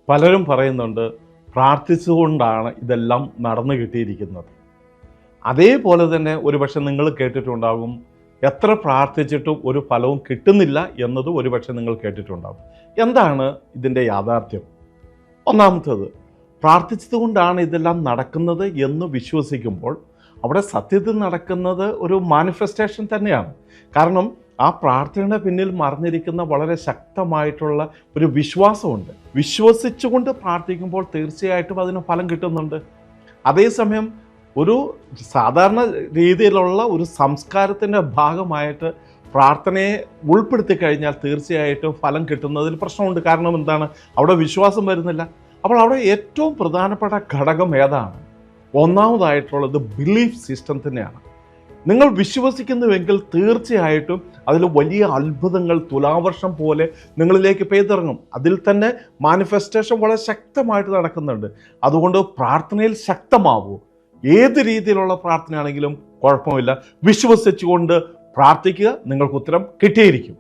പലരും പറയുന്നുണ്ട് പ്രാർത്ഥിച്ചുകൊണ്ടാണ് ഇതെല്ലാം നടന്നു കിട്ടിയിരിക്കുന്നത്. അതേപോലെ തന്നെ ഒരുപക്ഷെ നിങ്ങൾ കേട്ടിട്ടുണ്ടാകും എത്ര പ്രാർത്ഥിച്ചിട്ടും ഒരു ഫലവും കിട്ടുന്നില്ല എന്നതും ഒരുപക്ഷെ നിങ്ങൾ കേട്ടിട്ടുണ്ടാകും. എന്താണ് ഇതിൻ്റെ യാഥാർത്ഥ്യം? ഒന്നാമത്തേത്, പ്രാർത്ഥിച്ചതുകൊണ്ടാണ് ഇതെല്ലാം നടക്കുന്നത് എന്ന് വിശ്വസിക്കുമ്പോൾ അവിടെ സത്യത്തിൽ നടക്കുന്നത് ഒരു മാനിഫെസ്റ്റേഷൻ തന്നെയാണ്. കാരണം ആ പ്രാർത്ഥനയുടെ പിന്നിൽ മറിഞ്ഞിരിക്കുന്ന വളരെ ശക്തമായിട്ടുള്ള ഒരു വിശ്വാസമുണ്ട്. വിശ്വസിച്ചുകൊണ്ട് പ്രാർത്ഥിക്കുമ്പോൾ തീർച്ചയായിട്ടും അതിന് ഫലം കിട്ടുന്നുണ്ട്. അതേസമയം ഒരു സാധാരണ രീതിയിലുള്ള ഒരു സംസ്കാരത്തിൻ്റെ ഭാഗമായിട്ട് പ്രാർത്ഥനയെ ഉൾപ്പെടുത്തി കഴിഞ്ഞാൽ തീർച്ചയായിട്ടും ഫലം കിട്ടുന്നതിൽ പ്രശ്നമുണ്ട്. കാരണം എന്താണ്? അവിടെ വിശ്വാസം വരുന്നില്ല. അപ്പോൾ അവിടെ ഏറ്റവും പ്രധാനപ്പെട്ട ഘടകം ഏതാണ്? ഒന്നാമതായിട്ടുള്ളത് ബിലീഫ് സിസ്റ്റം തന്നെയാണ്. നിങ്ങൾ വിശ്വസിക്കുന്നുവെങ്കിൽ തീർച്ചയായിട്ടും അതിൽ വലിയ അത്ഭുതങ്ങൾ തുലാവർഷം പോലെ നിങ്ങളിലേക്ക് പെയ്തിറങ്ങും. അതിൽ തന്നെ മാനിഫെസ്റ്റേഷൻ വളരെ ശക്തമായിട്ട് നടക്കുന്നുണ്ട്. അതുകൊണ്ട് പ്രാർത്ഥനയിൽ ശക്തമാവൂ. ഏത് രീതിയിലുള്ള പ്രാർത്ഥനയാണെങ്കിലും കുഴപ്പമില്ല, വിശ്വസിച്ചുകൊണ്ട് പ്രാർത്ഥിക്കുക, നിങ്ങൾക്ക് ഉത്തരം കിട്ടിയിരിക്കും.